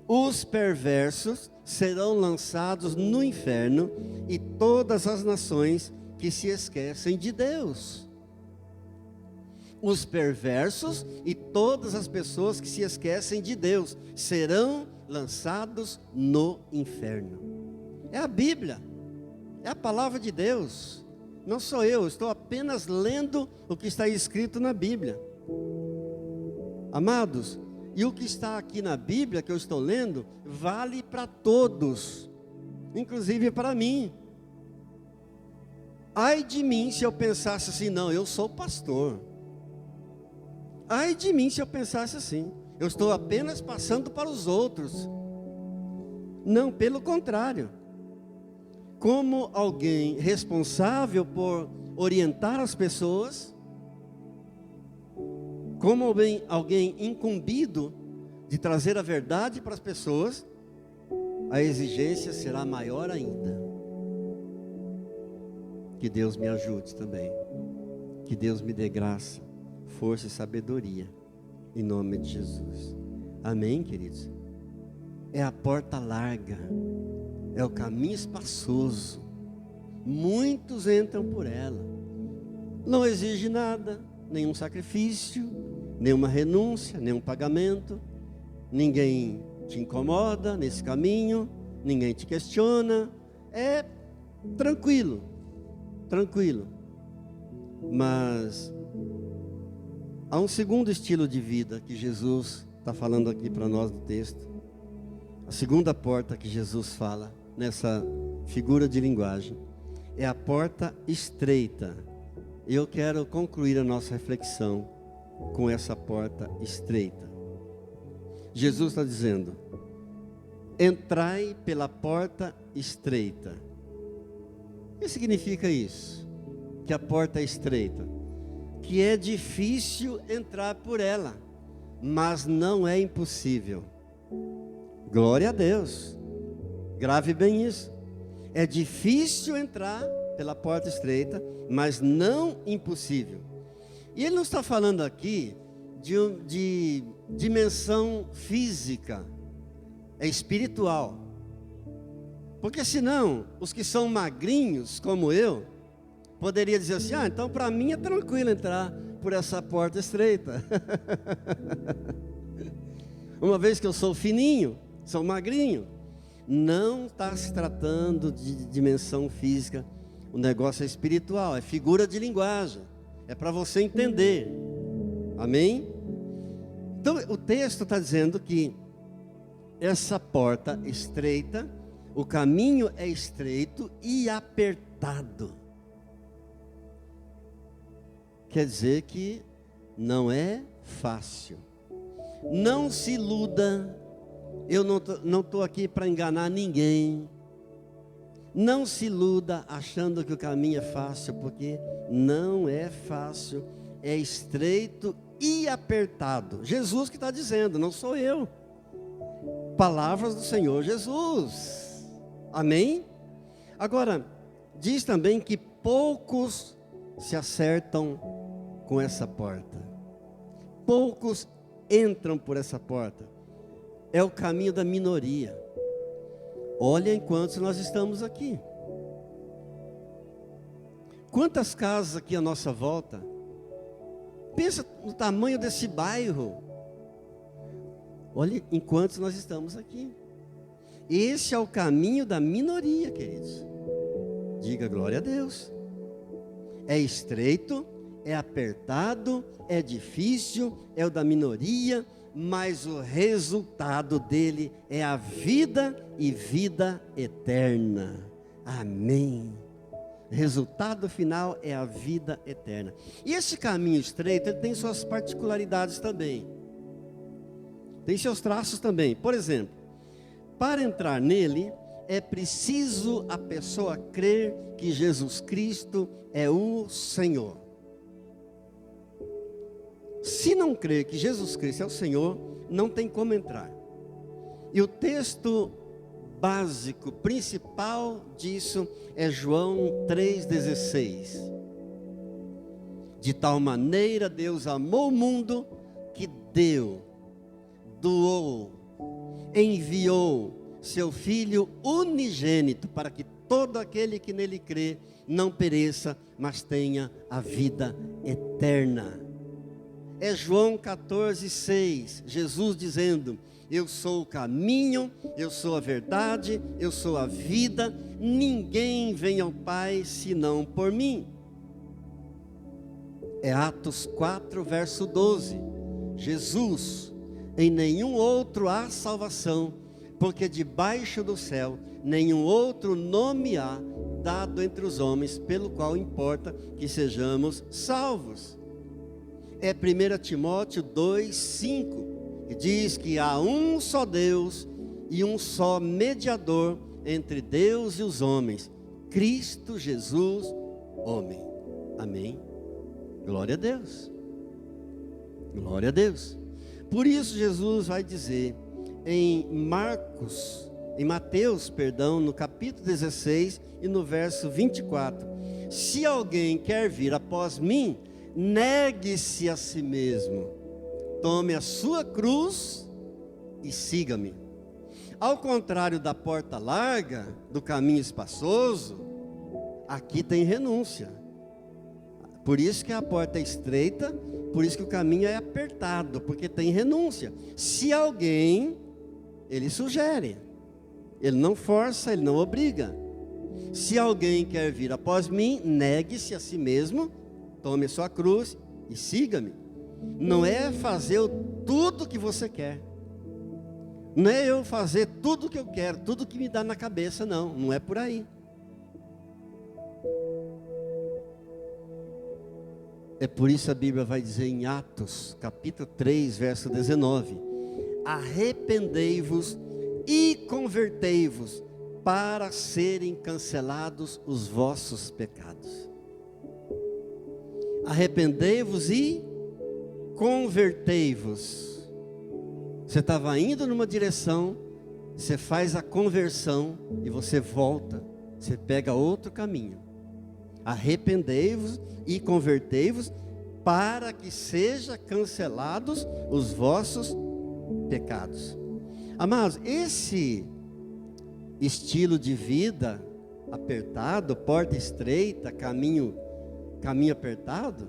os perversos serão lançados no inferno, e todas as nações que se esquecem de Deus. Os perversos e todas as pessoas que se esquecem de Deus serão lançados no inferno. É a Bíblia, é a palavra de Deus. Não sou eu, estou apenas lendo o que está escrito na Bíblia. Amados, e o que está aqui na Bíblia que eu estou lendo, vale para todos, inclusive para mim. Ai de mim se eu pensasse assim, não, eu sou pastor. Ai de mim se eu pensasse assim, eu estou apenas passando para os outros. Não, pelo contrário. Como alguém responsável por orientar as pessoas, como alguém incumbido de trazer a verdade para as pessoas, a exigência será maior ainda. Que Deus me ajude também. Que Deus me dê graça, força e sabedoria, em nome de Jesus. Amém, queridos? É a porta larga, é o caminho espaçoso. Muitos entram por ela. Não exige nada, nenhum sacrifício, nenhuma renúncia, nenhum pagamento. Ninguém te incomoda nesse caminho, ninguém te questiona. É tranquilo, tranquilo. Mas há um segundo estilo de vida que Jesus está falando aqui para nós no texto. A segunda porta que Jesus fala nessa figura de linguagem é a porta estreita. Eu quero concluir a nossa reflexão com essa porta estreita. Jesus está dizendo: entrai pela porta estreita. O que significa isso? Que a porta é estreita, que é difícil entrar por ela, mas não é impossível. Glória a Deus. Grave bem isso. É difícil entrar pela porta estreita, mas não impossível. E ele não está falando aqui de dimensão física, é espiritual. Porque senão, os que são magrinhos, como eu, poderia dizer assim: então para mim é tranquilo entrar por essa porta estreita. Uma vez que eu sou fininho, sou magrinho. Não está se tratando de dimensão física, o negócio é espiritual, é figura de linguagem, é para você entender, amém? Então o texto está dizendo que essa porta estreita, o caminho é estreito e apertado, quer dizer que não é fácil. Não se iluda, eu não estou aqui para enganar ninguém. Não se iluda achando que o caminho é fácil, porque não é fácil, é estreito e apertado. Jesus que está dizendo, não sou eu. Palavras do Senhor Jesus. Amém? Agora, diz também que poucos se acertam com essa porta. Poucos entram por essa porta. É o caminho da minoria. Olha enquanto nós estamos aqui. Quantas casas aqui à nossa volta? Pensa no tamanho desse bairro. Olha enquanto nós estamos aqui. Esse é o caminho da minoria, queridos. Diga glória a Deus. É estreito, é apertado, é difícil, é o da minoria, mas o resultado dele é a vida e vida eterna. Amém. Resultado final é a vida eterna. E esse caminho estreito, ele tem suas particularidades também. tem seus traços também. Por exemplo, para entrar nele, é preciso a pessoa crer que Jesus Cristo é o Senhor. Se não crer que Jesus Cristo é o Senhor, não tem como entrar. E o texto básico, principal disso é João 3,16. De tal maneira Deus amou o mundo que doou, enviou seu Filho unigênito para que todo aquele que nele crê não pereça, mas tenha a vida eterna. É João 14,6, Jesus dizendo: eu sou o caminho, eu sou a verdade, eu sou a vida, ninguém vem ao Pai senão por mim. É Atos 4, verso 12, Jesus: em nenhum outro há salvação, porque debaixo do céu nenhum outro nome há dado entre os homens, pelo qual importa que sejamos salvos. É 1 Timóteo 2,5, que diz que há um só Deus e um só mediador entre Deus e os homens, Cristo Jesus, homem. Amém? Glória a Deus. Glória a Deus. Por isso Jesus vai dizer em Mateus, no capítulo 16 e no verso 24: se alguém quer vir após mim, negue-se a si mesmo, tome a sua cruz e siga-me. Ao contrário da porta larga, do caminho espaçoso, aqui tem renúncia. Por isso que a porta é estreita, por isso que o caminho é apertado, porque tem renúncia. Se alguém, ele sugere, ele não força, ele não obriga. Se alguém quer vir após mim, negue-se a si mesmo, tome a sua cruz e siga-me. Não é fazer tudo que você quer. Não é eu fazer tudo que eu quero, tudo que me dá na cabeça, não. Não é por aí. É por isso a Bíblia vai dizer em Atos, capítulo 3, verso 19: arrependei-vos e convertei-vos, para serem cancelados os vossos pecados. Arrependei-vos e convertei-vos. Você estava indo numa direção, você faz a conversão e você volta, você pega outro caminho. Arrependei-vos e convertei-vos, para que sejam cancelados os vossos pecados. Amados, esse estilo de vida apertado, porta estreita, caminho apertado,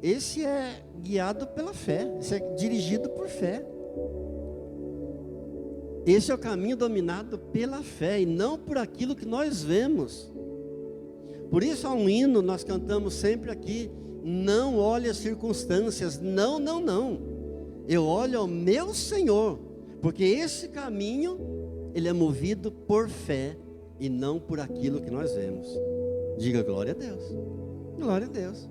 esse é guiado pela fé, esse é dirigido por fé. Esse é o caminho dominado pela fé e não por aquilo que nós vemos. Por isso há um hino, nós cantamos sempre aqui: não olhe as circunstâncias, não. Eu olho ao meu Senhor, porque esse caminho, ele é movido por fé e não por aquilo que nós vemos. Diga glória a Deus. Glória a Deus.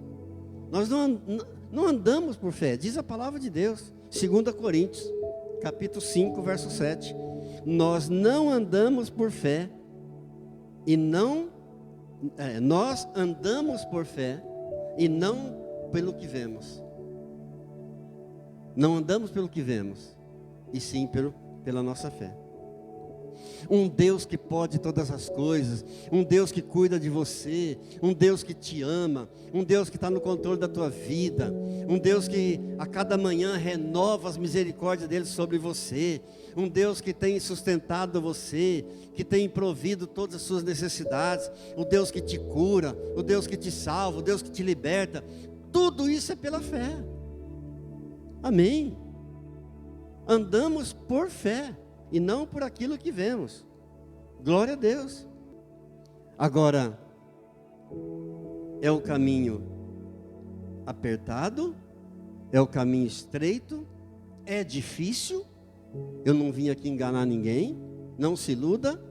Nós não andamos por fé, diz a palavra de Deus, 2 Coríntios, capítulo 5, verso 7. Nós não andamos por fé e nós andamos por fé e não pelo que vemos. Não andamos pelo que vemos, e sim pela nossa fé. Um Deus que pode todas as coisas, um Deus que cuida de você, um Deus que te ama, um Deus que está no controle da tua vida, um Deus que a cada manhã renova as misericórdias dele sobre você, um Deus que tem sustentado você, que tem provido todas as suas necessidades, o Deus que te cura, o Deus que te salva, o Deus que te liberta. Tudo isso é pela fé. Amém. Andamos por fé e não por aquilo que vemos. Glória a Deus. Agora, é o caminho apertado, é o caminho estreito, é difícil. Eu não vim aqui enganar ninguém, não se iluda,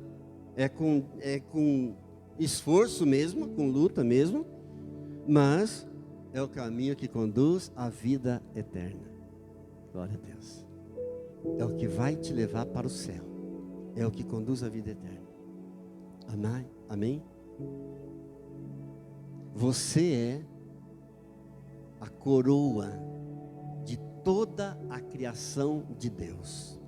é com esforço mesmo, com luta mesmo, mas é o caminho que conduz à vida eterna. Glória a Deus. é o que vai te levar para o céu. É o que conduz à vida eterna. Amém? Amém? Você é a coroa de toda a criação de Deus.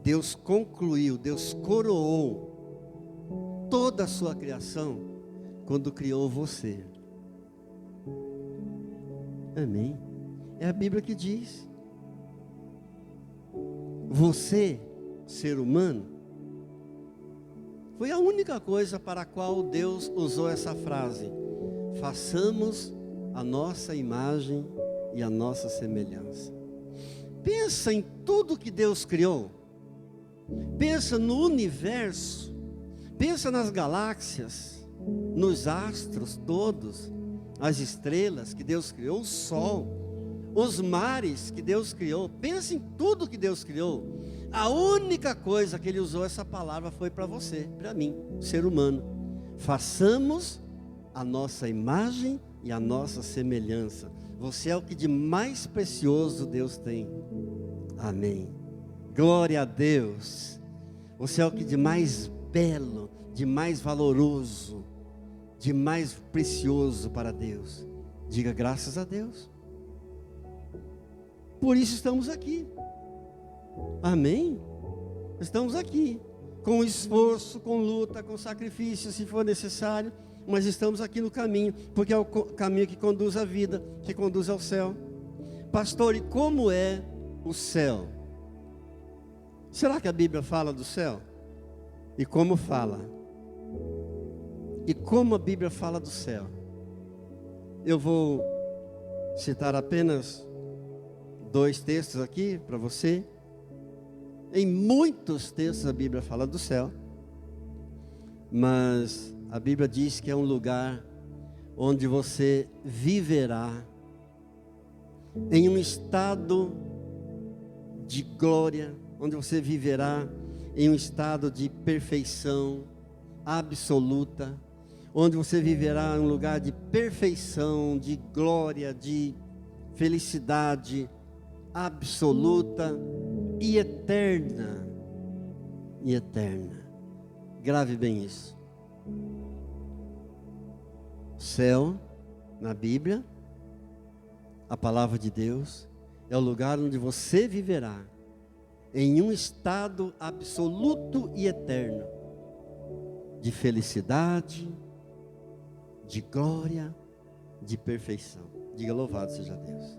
Deus concluiu, Deus coroou toda a sua criação quando criou você. Amém? É a Bíblia que diz. Você, ser humano, foi a única coisa para a qual Deus usou essa frase: façamos a nossa imagem e a nossa semelhança. Pensa em tudo que Deus criou. Pensa no universo. Pensa nas galáxias, nos astros todos, as estrelas que Deus criou, o sol, os mares que Deus criou. Pensa em tudo que Deus criou. A única coisa que Ele usou essa palavra foi para você, para mim, ser humano. Façamos a nossa imagem e a nossa semelhança. Você é o que de mais precioso Deus tem. Amém. Glória a Deus. Você é o que de mais belo, de mais valoroso, de mais precioso para Deus. Diga graças a Deus. Por isso estamos aqui. Amém? Estamos aqui, com esforço, com luta, com sacrifício, se for necessário, mas estamos aqui no caminho, porque é o caminho que conduz à vida, que conduz ao céu. Pastor, e como é o céu? Será que a Bíblia fala do céu? E como fala? E como a Bíblia fala do céu? Eu vou citar apenas 2 textos aqui para você. Em muitos textos a Bíblia fala do céu, mas a Bíblia diz que é um lugar onde você viverá em um estado de glória, onde você viverá em um estado de perfeição absoluta, onde você viverá em um lugar de perfeição, de glória, de felicidade absoluta e eterna. E eterna. Grave bem isso. Céu, na Bíblia, a palavra de Deus, é o lugar onde você viverá em um estado absoluto e eterno de felicidade, de glória, de perfeição. Diga louvado seja Deus.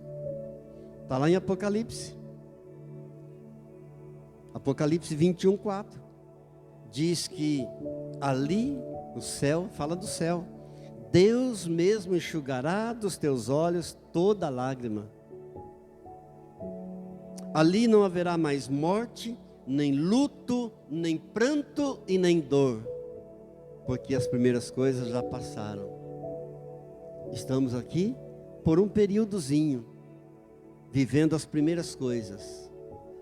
Está lá em Apocalipse. Apocalipse 21:4. Diz que ali no céu, fala do céu, Deus mesmo enxugará dos teus olhos toda lágrima. Ali não haverá mais morte, nem luto, nem pranto e nem dor, porque as primeiras coisas já passaram. Estamos aqui por um períodozinho, vivendo as primeiras coisas.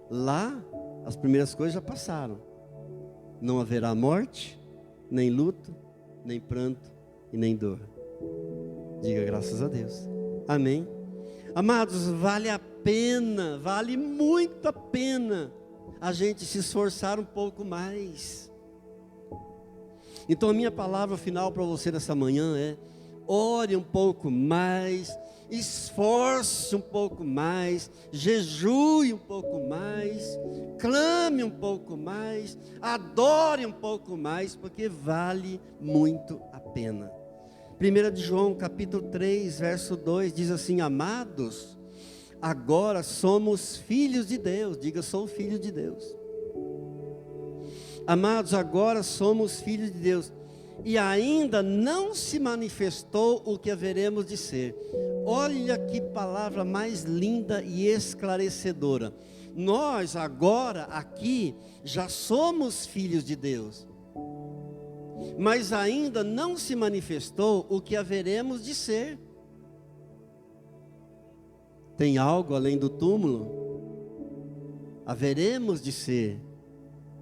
Lá, as primeiras coisas já passaram. Não haverá morte, nem luto, nem pranto e nem dor. Diga graças a Deus. Amém. Amados, vale a pena, vale muito a pena a gente se esforçar um pouco mais. Então a minha palavra final para você nessa manhã é: ore um pouco mais, esforce um pouco mais, jejue um pouco mais, clame um pouco mais, adore um pouco mais, porque vale muito a pena. 1 de João capítulo 3, verso 2 diz assim: amados, agora somos filhos de Deus. Diga, sou filho de Deus. Amados, agora somos filhos de Deus, e ainda não se manifestou o que haveremos de ser. Olha que palavra mais linda e esclarecedora. Nós agora aqui já somos filhos de Deus, mas ainda não se manifestou o que haveremos de ser. Tem algo além do túmulo? Haveremos de ser.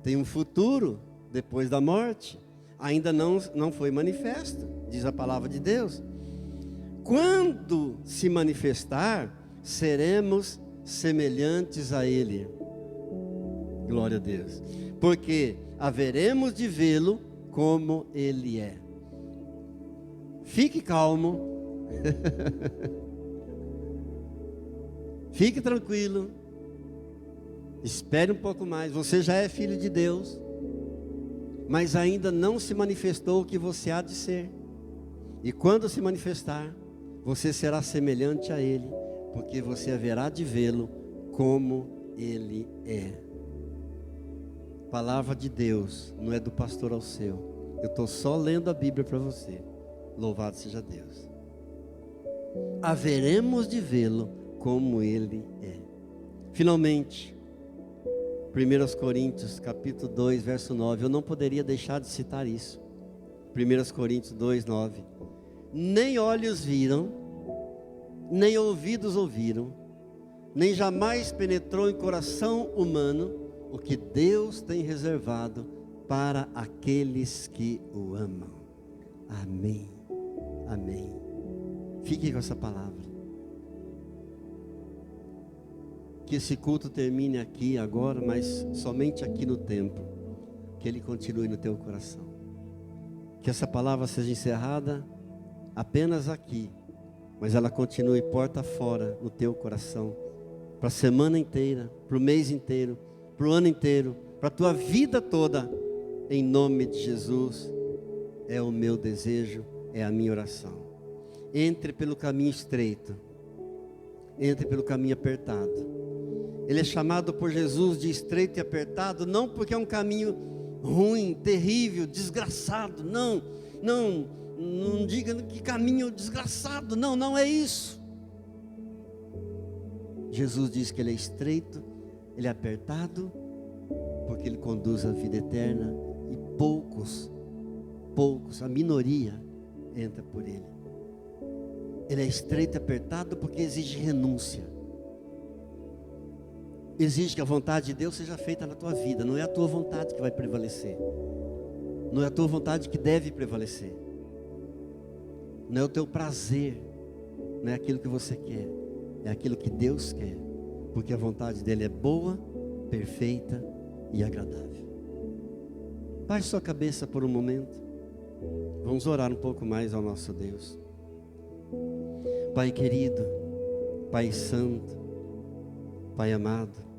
Tem um futuro depois da morte. Ainda não foi manifesto, diz a palavra de Deus. Quando se manifestar, seremos semelhantes a Ele. Glória a Deus. Porque haveremos de vê-lo como Ele é. Fique calmo. Fique tranquilo. Espere um pouco mais. Você já é filho de Deus, mas ainda não se manifestou o que você há de ser. E quando se manifestar, você será semelhante a Ele, porque você haverá de vê-lo como Ele é. Palavra de Deus, não é do pastor ao seu. Eu estou só lendo a Bíblia para você. Louvado seja Deus. Haveremos de vê-lo como Ele é. Finalmente, 1 Coríntios capítulo 2, verso 9. Eu não poderia deixar de citar isso. 1 Coríntios 2, 9. Nem olhos viram, nem ouvidos ouviram, nem jamais penetrou em coração humano o que Deus tem reservado para aqueles que o amam. Amém. Amém. Fique com essa palavra. Que esse culto termine aqui agora, mas somente aqui no templo. Que ele continue no teu coração. Que essa palavra seja encerrada apenas aqui, mas ela continue porta fora no teu coração, para a semana inteira, para o mês inteiro, para o ano inteiro, para a tua vida toda, em nome de Jesus. É o meu desejo, é a minha oração. Entre pelo caminho estreito, entre pelo caminho apertado. Ele é chamado por Jesus de estreito e apertado, não porque é um caminho ruim, terrível, desgraçado, não diga que caminho desgraçado, não é isso. Jesus diz que ele é estreito, ele é apertado, porque ele conduz a vida eterna, e poucos, a minoria entra por ele. Ele é estreito e apertado porque exige renúncia. Exige que a vontade de Deus seja feita na tua vida. Não é a tua vontade que vai prevalecer. Não é a tua vontade que deve prevalecer. Não é o teu prazer. Não é aquilo que você quer. É aquilo que Deus quer. Porque a vontade dele é boa, perfeita e agradável. Baixe sua cabeça por um momento. Vamos orar um pouco mais ao nosso Deus. Pai querido, Pai santo, Pai amado,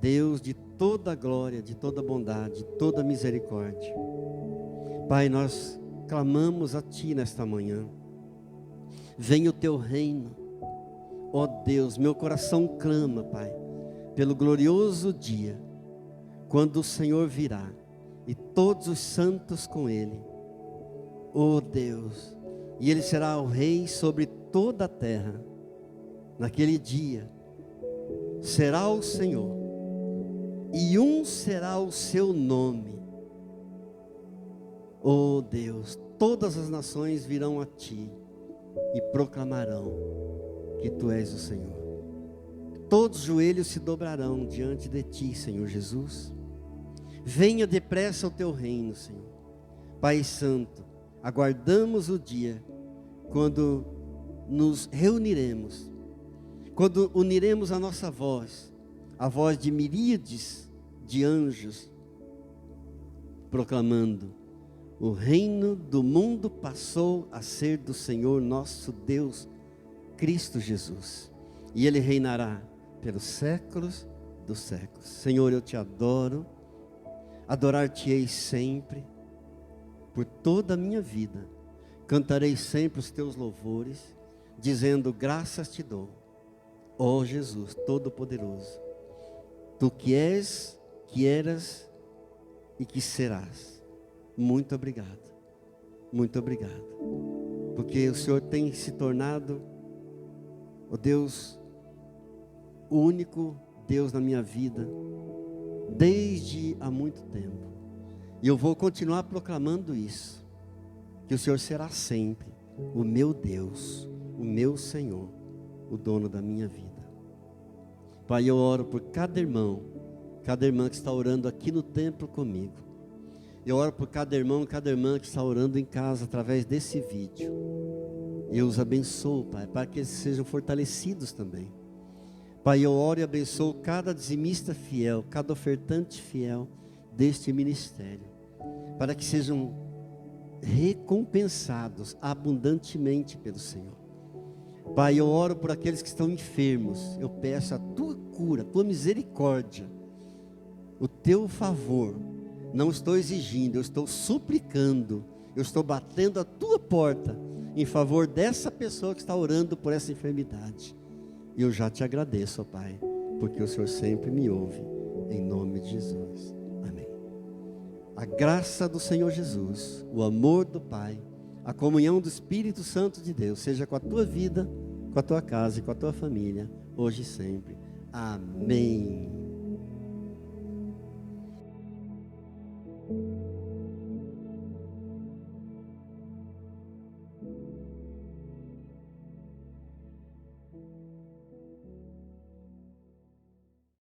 Deus de toda glória, de toda bondade, de toda misericórdia. Pai, nós clamamos a Ti nesta manhã. Venha o Teu reino. Ó Deus, meu coração clama, Pai, pelo glorioso dia, quando o Senhor virá, e todos os santos com Ele. Ó Deus, e Ele será o Rei sobre toda a terra. Naquele dia, será o Senhor, e um será o seu nome. Ó Deus, todas as nações virão a Ti e proclamarão que Tu és o Senhor. Todos os joelhos se dobrarão diante de Ti, Senhor Jesus. Venha depressa o Teu reino, Senhor. Pai santo, aguardamos o dia quando nos reuniremos, quando uniremos a nossa voz, a voz de miríades de anjos, proclamando: o reino do mundo passou a ser do Senhor nosso Deus, Cristo Jesus, e Ele reinará pelos séculos dos séculos. Senhor, eu Te adoro, adorar-te-ei sempre, por toda a minha vida, cantarei sempre os Teus louvores, dizendo: graças Te dou, ó Jesus Todo-Poderoso, Tu que és, que eras e que serás. Muito obrigado, porque o Senhor tem se tornado, ó Deus, o único Deus na minha vida, desde há muito tempo, e eu vou continuar proclamando isso, que o Senhor será sempre o meu Deus, o meu Senhor, o dono da minha vida. Pai, eu oro por cada irmão, cada irmã que está orando aqui no templo comigo. Eu oro por cada irmão e cada irmã que está orando em casa através desse vídeo. Eu os abençoo, Pai, para que eles sejam fortalecidos também, Pai, eu oro e abençoo cada dizimista fiel, cada ofertante fiel deste ministério, para que sejam recompensados abundantemente pelo Senhor. Pai, eu oro por aqueles que estão enfermos, eu peço a tua cura, a tua misericórdia, o teu favor. Não estou exigindo, eu estou suplicando, eu estou batendo a tua porta em favor dessa pessoa que está orando por essa enfermidade. E eu já te agradeço, ó Pai, porque o Senhor sempre me ouve, em nome de Jesus. Amém. A graça do Senhor Jesus, o amor do Pai, a comunhão do Espírito Santo de Deus, seja com a tua vida, com a tua casa e com a tua família, hoje e sempre. Amém.